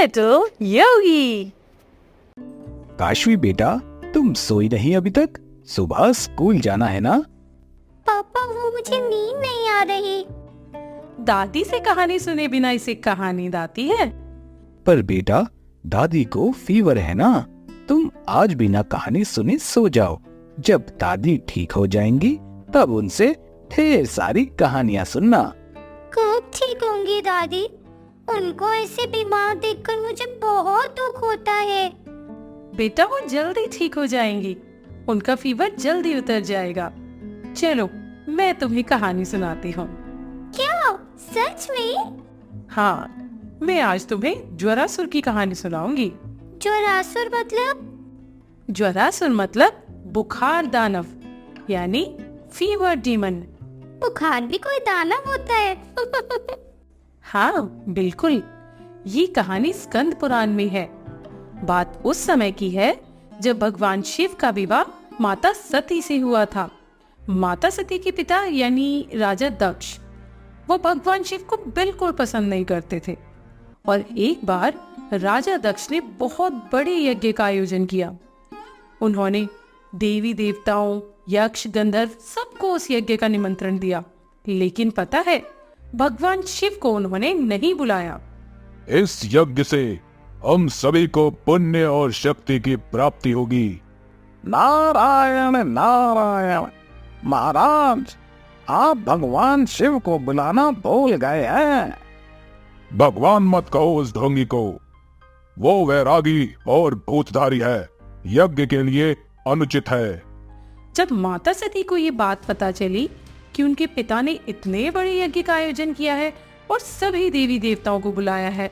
Little योगी। काशवी बेटा, तुम सोई नहीं अभी तक? सुबह स्कूल जाना है ना? पापा वो मुझे नींद नहीं आ रही। दादी से कहानी सुने बिना इसे कहानी नींद आती है? पर बेटा, दादी को फीवर है ना, तुम आज बिना कहानी सुने सो जाओ। जब दादी ठीक हो जाएंगी तब उनसे ढेर सारी कहानियाँ सुनना। कब ठीक होंगी दादी? उनको ऐसे बीमार देखकर मुझे बहुत दुख होता है। बेटा वो जल्दी ठीक हो जाएंगी, उनका फीवर जल्दी उतर जाएगा। चलो मैं तुम्हें कहानी सुनाती हूँ। क्या सच में? हाँ, मैं आज तुम्हें ज्वरासुर की कहानी सुनाऊंगी। ज्वरासुर मतलब? ज्वरासुर मतलब बुखार दानव, यानी फीवर डीमन। बुखार भी कोई दानव होता है? हाँ बिल्कुल, ये कहानी स्कंद पुराण में है। बात उस समय की है जब भगवान शिव का विवाह माता सती से हुआ था। माता सती के पिता यानी राजा दक्ष, वो भगवान शिव को बिल्कुल पसंद नहीं करते थे और एक बार राजा दक्ष ने बहुत बड़े यज्ञ का आयोजन किया। उन्होंने देवी देवताओं, यक्ष, गंधर्व सबको उस यज्ञ का निमंत्रण दिया, लेकिन पता है भगवान शिव को उन्होंने नहीं बुलाया। इस यज्ञ से हम सभी को पुण्य और शक्ति की प्राप्ति होगी। नारायण नारायण, महाराज आप भगवान शिव को बुलाना भूल गए हैं। भगवान मत कहो उस ढोंगी को, वो वैरागी और भूतधारी है, यज्ञ के लिए अनुचित है। जब माता सती को ये बात पता चली कि उनके पिता ने इतने बड़े यज्ञ का आयोजन किया है और सभी देवी देवताओं को बुलाया है,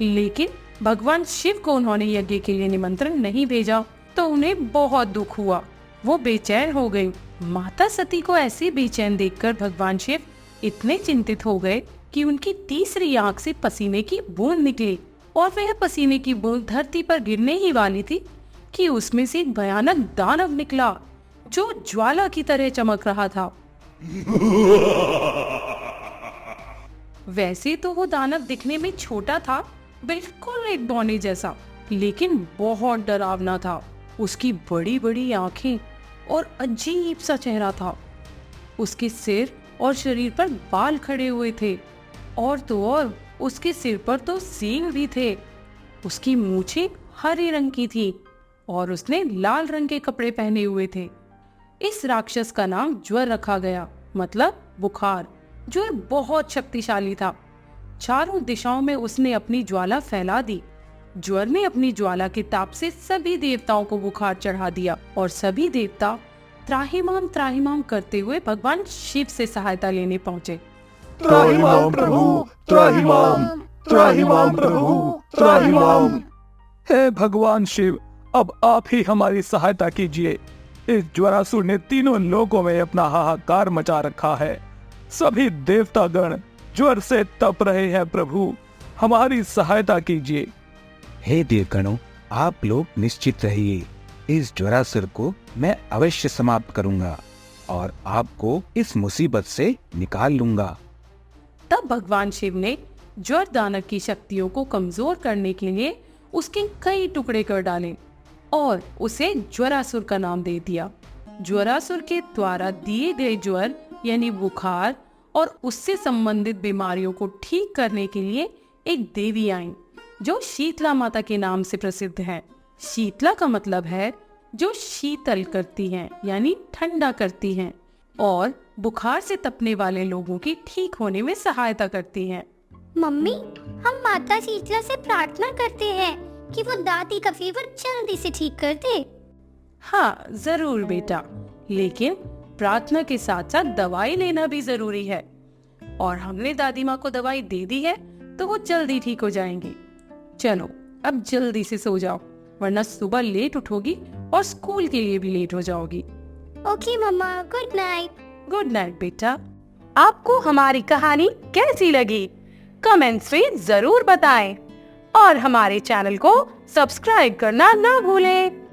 लेकिन भगवान शिव को उन्होंने यज्ञ के लिए निमंत्रण नहीं भेजा, तो उन्हें बहुत दुख हुआ। वो बेचैन हो गई। माता सती को ऐसे बेचैन देखकर भगवान शिव इतने चिंतित हो गए कि उनकी तीसरी आंख से पसीने की बूंद निकली और वह पसीने की बूंद धरती पर गिरने ही वाली थी कि उसमें से एक भयानक दानव निकला जो ज्वाला की तरह चमक रहा था। वैसे तो वो दानव दिखने में छोटा था, बिल्कुल एक बौने जैसा, लेकिन बहुत डरावना था। उसकी बड़ी बड़ी आंखें और अजीब सा चेहरा था। उसके सिर और शरीर पर बाल खड़े हुए थे और तो और उसके सिर पर तो सींग भी थे। उसकी मूछें हरे रंग की थी और उसने लाल रंग के कपड़े पहने हुए थे। इस राक्षस का नाम ज्वर रखा गया, मतलब बुखार। ज्वर बहुत शक्तिशाली था। चारों दिशाओं में उसने अपनी ज्वाला फैला दी। ज्वर ने अपनी ज्वाला के ताप से सभी देवताओं को बुखार चढ़ा दिया और सभी देवता त्राहिमाम करते हुए भगवान शिव से सहायता लेने पहुँचे। त्राहिमाम प्रभु, त्राहिमाम, त्राहिमाम प्रभु, त्राहिमाम। हे भगवान शिव, अब आप ही हमारी सहायता कीजिए। इस ज्वरासुर ने तीनों लोकों में अपना हाहाकार मचा रखा है। सभी देवतागण ज्वर से तप रहे हैं। प्रभु हमारी सहायता कीजिए। हे देवगणों, आप लोग निश्चित रहिए, इस ज्वरासुर को मैं अवश्य समाप्त करूंगा और आपको इस मुसीबत से निकाल लूंगा। तब भगवान शिव ने ज्वर दानव की शक्तियों को कमजोर करने के लिए उसके कई टुकड़े कर डाले और उसे ज्वरासुर का नाम दे दिया। ज्वरासुर के द्वारा दिए गए ज्वर यानी बुखार और उससे संबंधित बीमारियों को ठीक करने के लिए एक देवी आई जो शीतला माता के नाम से प्रसिद्ध है। शीतला का मतलब है जो शीतल करती हैं, यानी ठंडा करती हैं और बुखार से तपने वाले लोगों की ठीक होने में सहायता करती हैं। मम्मी, हम माता शीतला से प्रार्थना करते हैं कि वो दादी का फीवर जल्दी से ठीक कर दे। हाँ जरूर बेटा, लेकिन प्रार्थना के साथ साथ दवाई लेना भी जरूरी है और हमने दादी माँ को दवाई दे दी है तो वो जल्दी ठीक हो जाएंगी। चलो अब जल्दी से सो जाओ, वरना सुबह लेट उठोगी और स्कूल के लिए भी लेट हो जाओगी। ओके मम्मा, गुड नाइट। गुड नाइट बेटा। आपको हमारी कहानी कैसी लगी कमेंट्स में जरूर बताएं और हमारे चैनल को सब्सक्राइब करना ना भूलें।